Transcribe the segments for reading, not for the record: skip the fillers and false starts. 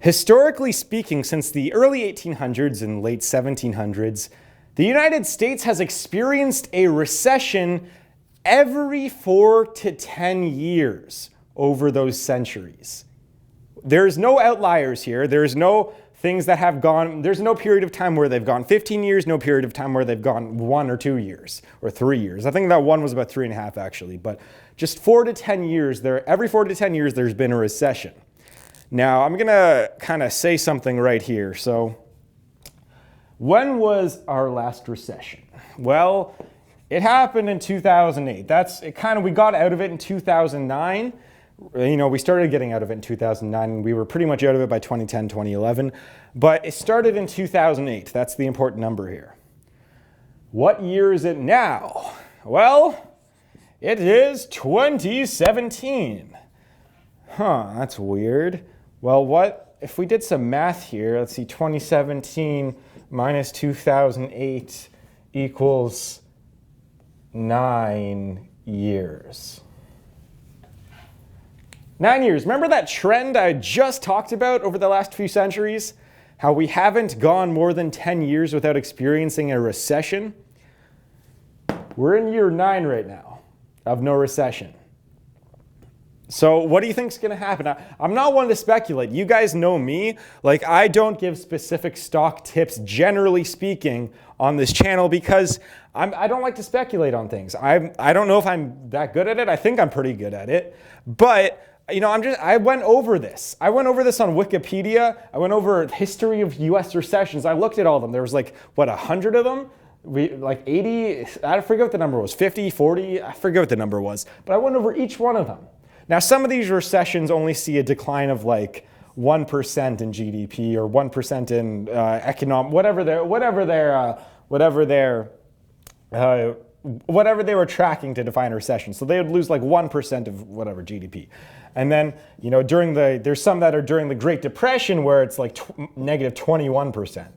Historically speaking, since the early 1800s and late 1700s, the United States has experienced a recession every 4 to 10 years over those centuries. There's no outliers here. There's no things that have gone, there's no period of time where they've gone 15 years, no period of time where they've gone 1 or 2 years or 3 years. I think that one was about 3.5 actually, but just 4 to 10 years, every 4 to 10 years there's been a recession. Now I'm gonna kind of say something right here. So when was our last recession? Well, it happened in 2008. We got out of it in 2009. We started getting out of it in 2009, and we were pretty much out of it by 2010, 2011. But it started in 2008. That's the important number here. What year is it now? Well, it is 2017. That's weird. Well, what if we did some math here? Let's see, 2017 minus 2008 equals 9 years. 9 years. Remember that trend I just talked about over the last few centuries? How we haven't gone more than 10 years without experiencing a recession? We're in year 9 right now of no recession. So what do you think is going to happen? I'm not one to speculate. You guys know me. I don't give specific stock tips, generally speaking, on this channel because I don't like to speculate on things. I don't know if I'm that good at it. I think I'm pretty good at it. But I went over this. I went over this on Wikipedia. I went over the history of U.S. recessions. I looked at all of them. There was 100 of them? 80, I forget what the number was, 50, 40, I forget what the number was. But I went over each one of them. Now, some of these recessions only see a decline of 1% in GDP or 1% in economic, whatever they were tracking to define a recession. So they would lose 1% of whatever GDP. And then, there's some that are during the Great Depression where it's negative 21%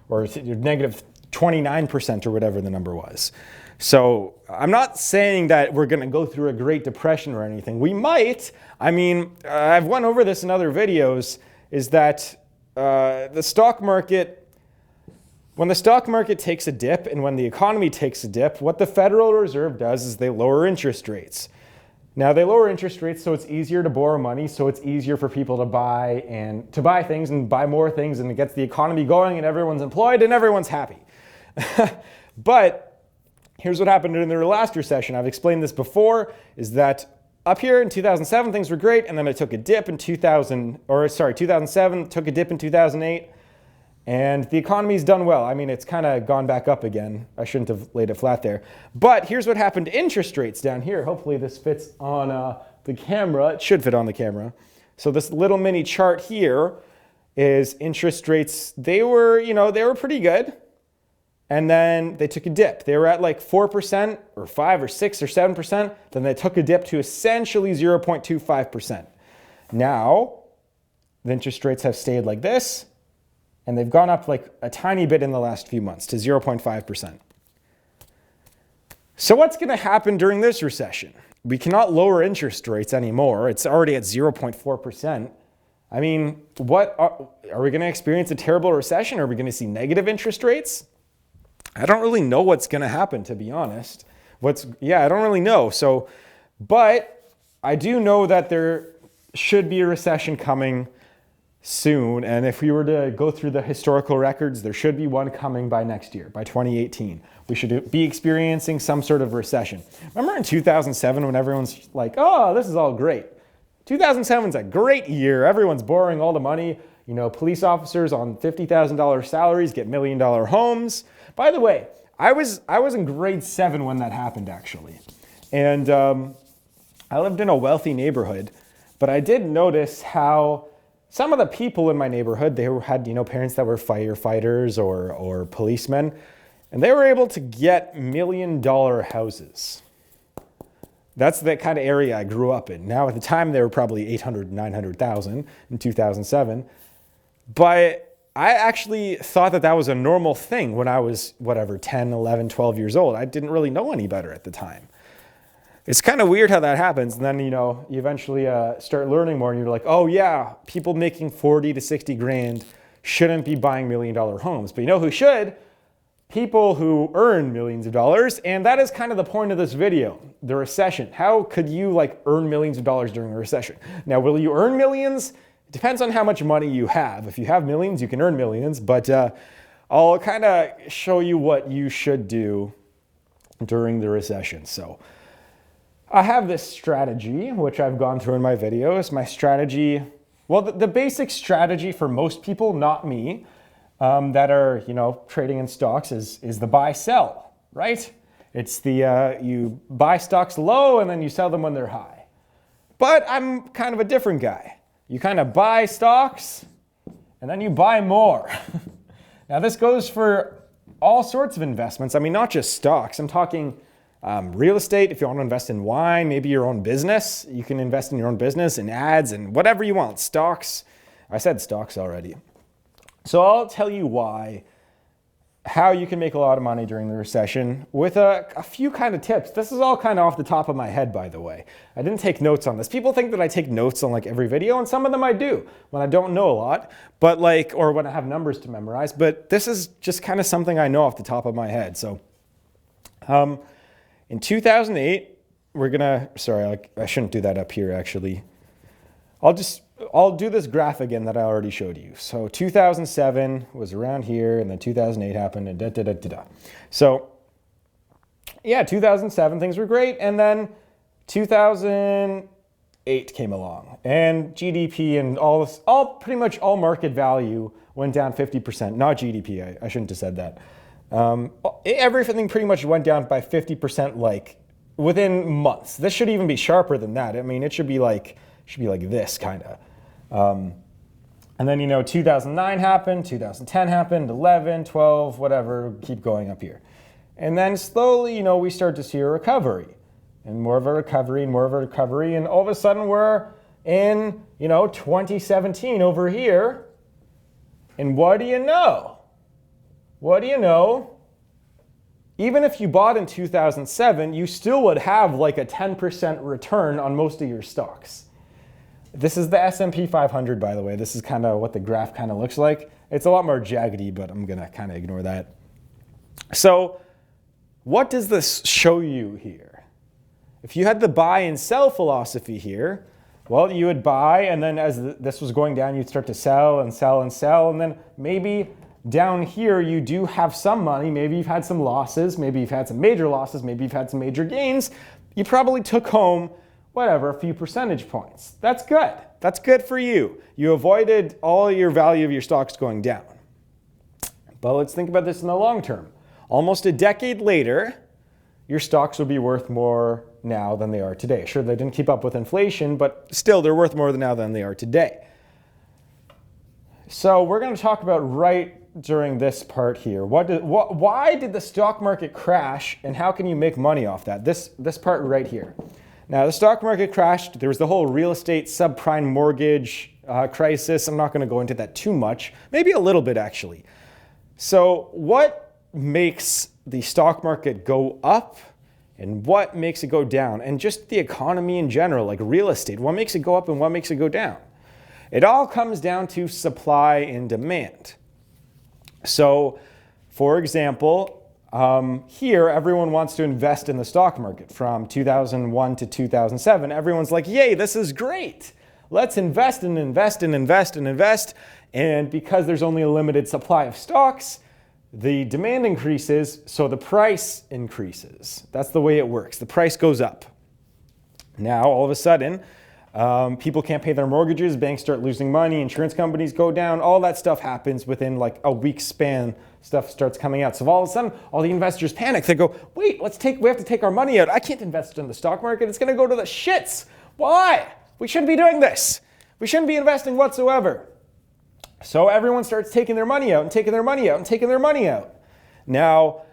or negative 29% or whatever the number was. So I'm not saying that we're going to go through a Great Depression or anything. We might. I've went over this in other videos, is that the stock market, when the stock market takes a dip and when the economy takes a dip, what the Federal Reserve does is they lower interest rates. Now they lower interest rates so it's easier to borrow money, so it's easier for people to buy things and buy more things, and it gets the economy going and everyone's employed and everyone's happy. But here's what happened during the last recession. I've explained this before, is that up here in 2007, things were great, and then it took a dip in 2007, took a dip in 2008, and the economy's done well. It's kind of gone back up again. I shouldn't have laid it flat there. But here's what happened to interest rates down here. Hopefully this fits on the camera. It should fit on the camera. So this little mini chart here is interest rates. They were pretty good. And then they took a dip. They were at 4% or 5 or 6 or 7%. Then they took a dip to essentially 0.25%. Now, the interest rates have stayed like this, and they've gone up a tiny bit in the last few months to 0.5%. So what's going to happen during this recession? We cannot lower interest rates anymore. It's already at 0.4%. Are we going to experience a terrible recession? Are we going to see negative interest rates? I don't really know what's going to happen, to be honest. I don't really know. But I do know that there should be a recession coming soon. And if we were to go through the historical records, there should be one coming by next year, by 2018. We should be experiencing some sort of recession. Remember in 2007 when everyone's like, oh, this is all great. 2007 is a great year. Everyone's borrowing all the money. Police officers on $50,000 salaries get $1 million homes. By the way, I was in grade 7 when that happened, actually. And I lived in a wealthy neighborhood, but I did notice how some of the people in my neighborhood, they had parents that were firefighters or policemen, and they were able to get $1 million houses. That's the kind of area I grew up in. Now, at the time, they were probably 800, 900,000 in 2007. But I actually thought that was a normal thing when I was, 10, 11, 12 years old. I didn't really know any better at the time. It's kind of weird how that happens. And then, you eventually start learning more and you're like, oh yeah, people making 40 to 60 grand shouldn't be buying $1 million homes. But you know who should? People who earn millions of dollars. And that is kind of the point of this video, the recession. How could you earn millions of dollars during a recession? Now, will you earn millions? It depends on how much money you have. If you have millions, you can earn millions, but I'll kind of show you what you should do during the recession. So I have this strategy, which I've gone through in my videos. My strategy, well, the basic strategy for most people, not me, that are, trading in stocks is the buy sell, right? It's the, you buy stocks low and then you sell them when they're high. But I'm kind of a different guy. You kind of buy stocks and then you buy more. Now this goes for all sorts of investments. I mean, not just stocks. I'm talking real estate. If you want to invest in wine, maybe your own business, you can invest in your own business, in ads and whatever you want. Stocks. I said stocks already. So I'll tell you how you can make a lot of money during the recession with a few kind of tips. This is all kind of off the top of my head, by the way. I didn't take notes on this. People think that I take notes on every video, and some of them I do when I don't know a lot, but or when I have numbers to memorize. But this is just kind of something I know off the top of my head. So in 2008, sorry, I shouldn't do that up here actually. I'll do this graph again that I already showed you. So 2007 was around here, and then 2008 happened, and da-da-da-da-da. So yeah, 2007, things were great, and then 2008 came along, and GDP and pretty much all market value went down 50%. Not GDP, I shouldn't have said that. Everything pretty much went down by 50% within months. This should even be sharper than that. I mean, it should be like this kind of. And then, 2009 happened, 2010 happened, 11, 12, whatever, keep going up here. And then slowly, we start to see a recovery and more of a recovery and more of a recovery. And all of a sudden we're in, 2017 over here. And what do you know? Even if you bought in 2007, you still would have a 10% return on most of your stocks. This is the S&P 500, by the way. This is kind of what the graph kind of looks like. It's a lot more jaggedy, but I'm going to kind of ignore that. So what does this show you here? If you had the buy and sell philosophy here, well, you would buy, and then as this was going down, you'd start to sell and sell and sell, and then maybe down here you do have some money. Maybe you've had some losses. Maybe you've had some major losses. Maybe you've had some major gains. You probably took home a few percentage points. That's good. That's good for you. You avoided all your value of your stocks going down. But let's think about this in the long term. Almost a decade later, your stocks will be worth more now than they are today. Sure, they didn't keep up with inflation, but still they're worth more now than they are today. So we're going to talk about right during this part here. Why did the stock market crash, and how can you make money off that? This part right here. Now, the stock market crashed. There was the whole real estate subprime mortgage crisis. I'm not going to go into that too much, maybe a little bit actually. So what makes the stock market go up and what makes it go down? And just the economy in general, like real estate, what makes it go up and what makes it go down? It all comes down to supply and demand. So, for example, here, everyone wants to invest in the stock market from 2001 to 2007. Everyone's like, yay, this is great. Let's invest and invest and invest and invest. And because there's only a limited supply of stocks, the demand increases, so the price increases. That's the way it works. The price goes up. Now, all of a sudden, people can't pay their mortgages, banks start losing money, insurance companies go down, all that stuff happens within a week span. Stuff starts coming out. So all of a sudden, all the investors panic. They go, wait, we have to take our money out. I can't invest in the stock market. It's going to go to the shits. Why? We shouldn't be doing this. We shouldn't be investing whatsoever. So everyone starts taking their money out and taking their money out and taking their money out. Now,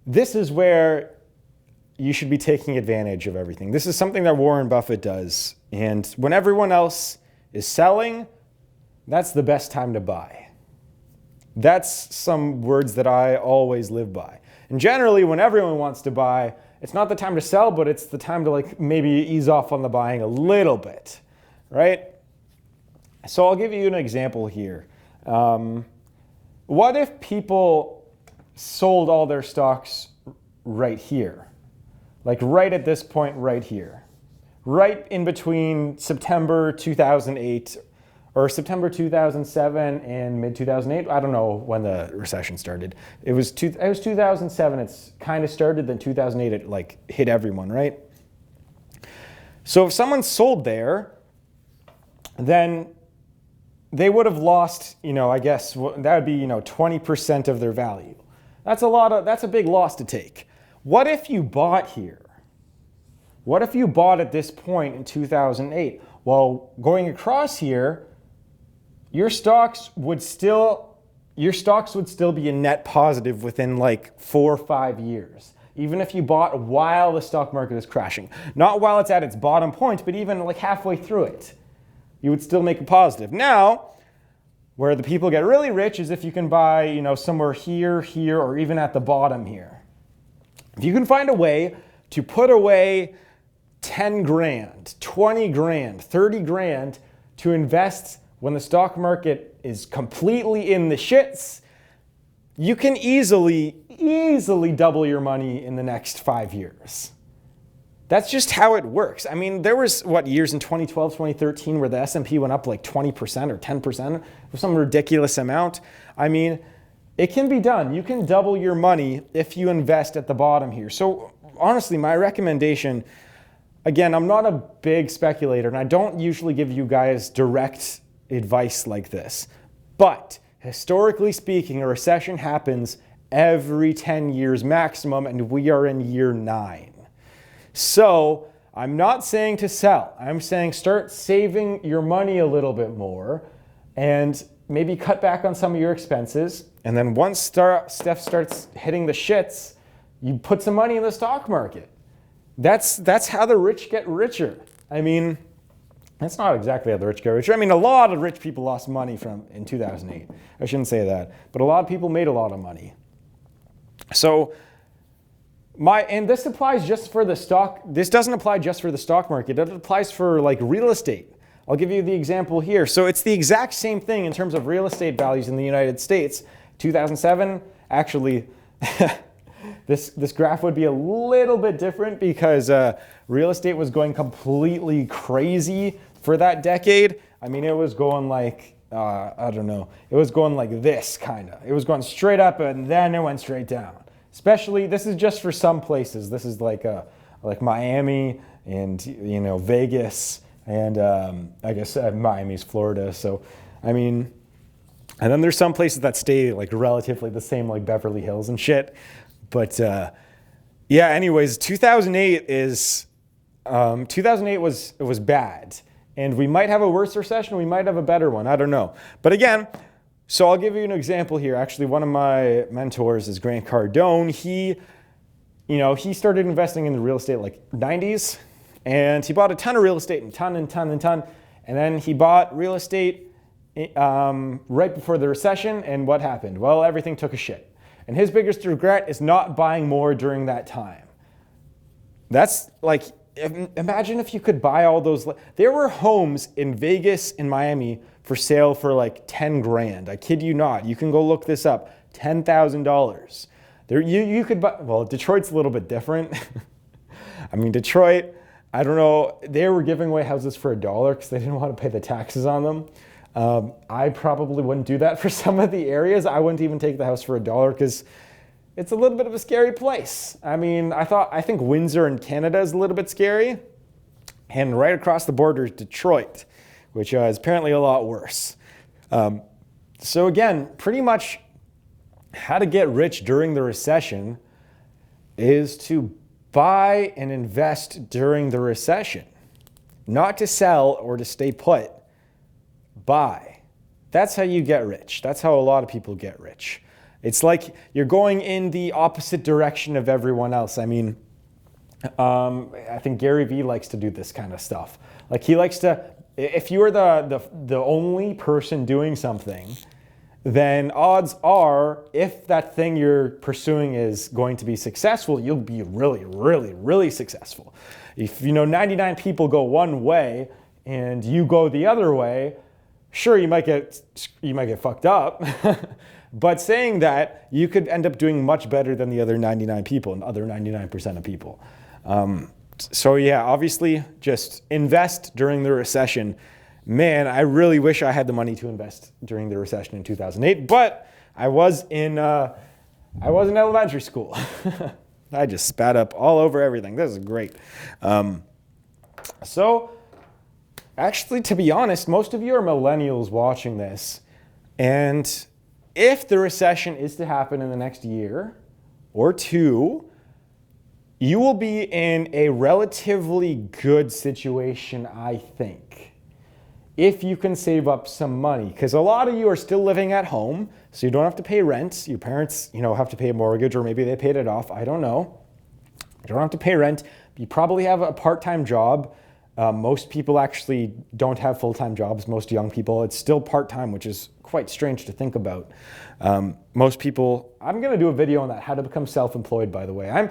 this is where you should be taking advantage of everything. This is something that Warren Buffett does. And when everyone else is selling, that's the best time to buy. That's some words that I always live by. And generally, when everyone wants to buy, it's not the time to sell, but it's the time to like maybe ease off on the buying a little bit, right? So I'll give you an example here. What if people sold all their stocks right here? Like right at this point right here. Right in between September 2008 or September 2007 and mid 2008. I don't know when the recession started. It was 2007. It's kind of started. Then 2008 it like hit everyone, right? So if someone sold there, then they would have lost, I guess that would be, 20% of their value. That's a big loss to take. What if you bought here? What if you bought at this point in 2008? Well, going across here, your stocks would still be a net positive within like 4 or 5 years. Even if you bought while the stock market is crashing. Not while it's at its bottom point, but even like halfway through it. You would still make a positive. Now, where the people get really rich is if you can buy, somewhere here, or even at the bottom here. If you can find a way to put away 10 grand, 20 grand, 30 grand to invest when the stock market is completely in the shits, you can easily double your money in the next 5 years. That's just how it works. I mean, there was, years in 2012, 2013 where the S&P went up like 20% or 10% for some ridiculous amount. I mean, it can be done. You can double your money if you invest at the bottom here. So honestly, my recommendation, again, I'm not a big speculator and I don't usually give you guys direct advice like this. But historically speaking, a recession happens every 10 years maximum and we are in year 9. So I'm not saying to sell. I'm saying start saving your money a little bit more and maybe cut back on some of your expenses. And then once stuff starts hitting the shits, you put some money in the stock market. That's how the rich get richer. I mean, that's not exactly how the rich get richer. I mean, a lot of rich people lost money in 2008. I shouldn't say that. But a lot of people made a lot of money. So and this applies just for the stock. This doesn't apply just for the stock market. It applies for like real estate. I'll give you the example here. So it's the exact same thing in terms of real estate values in the United States. 2007, actually, this graph would be a little bit different because real estate was going completely crazy for that decade. I mean, it was going like, I don't know. It was going like this kind of. It was going straight up and then it went straight down. Especially, this is just for some places. This is like Miami and Vegas and I guess Miami's Florida. So, I mean, and then there's some places that stay like relatively the same, like Beverly Hills and shit. But yeah, anyways, 2008 was bad, and we might have a worse recession. We might have a better one. I don't know. But again. So I'll give you an example here. Actually, one of my mentors is Grant Cardone. He started investing in the real estate like 90s, and he bought a ton of real estate, and ton. And then he bought real estate right before the recession, and what happened? Well, everything took a shit. And his biggest regret is not buying more during that time. That's like, imagine if you could buy all those. There were homes in Vegas and Miami for sale for like 10 grand. I kid you not. You can go look this up. $10,000. There, you could buy. Well, Detroit's a little bit different. I mean, Detroit, I don't know. They were giving away houses for $1 because they didn't want to pay the taxes on them. I probably wouldn't do that for some of the areas. I wouldn't even take the house for $1 because it's a little bit of a scary place. I mean, I think Windsor in Canada is a little bit scary. And right across the border is Detroit, which is apparently a lot worse. So again, pretty much how to get rich during the recession is to buy and invest during the recession. Not to sell or to stay put. Buy. That's how you get rich. That's how a lot of people get rich. It's like you're going in the opposite direction of everyone else. I mean, I think Gary Vee likes to do this kind of stuff. Like he likes to, if you are the only person doing something then odds are, if that thing you're pursuing is going to be successful, you'll be really, really, really successful. If 99 people go one way and you go the other way, sure, you might get fucked up. But saying that, you could end up doing much better than the other 99 people and other 99% of people. So yeah, obviously, just invest during the recession. Man, I really wish I had the money to invest during the recession in 2008, but I was in elementary school. I just spat up all over everything. This is great. So actually, to be honest, most of you are millennials watching this, and if the recession is to happen in the next year or two, you will be in a relatively good situation, I think, if you can save up some money. Because a lot of you are still living at home, so you don't have to pay rent. Your parents, have to pay a mortgage, or maybe they paid it off. I don't know. You don't have to pay rent. You probably have a part-time job. Most people actually don't have full-time jobs. Most young people, it's still part-time, which is quite strange to think about. Most people, I'm going to do a video on that, how to become self-employed, by the way.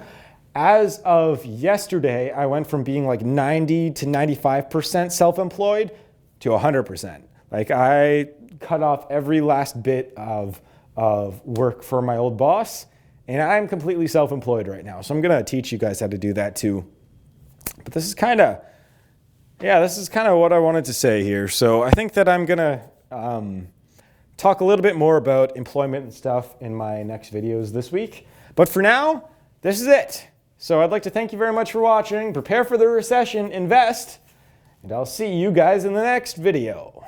As of yesterday, I went from being like 90 to 95% self-employed to 100%. Like, I cut off every last bit of work for my old boss, and I'm completely self-employed right now. So I'm going to teach you guys how to do that too. But this is kind of what I wanted to say here. So I think that I'm going to talk a little bit more about employment and stuff in my next videos this week. But for now, this is it. So I'd like to thank you very much for watching. Prepare for the recession, invest, and I'll see you guys in the next video.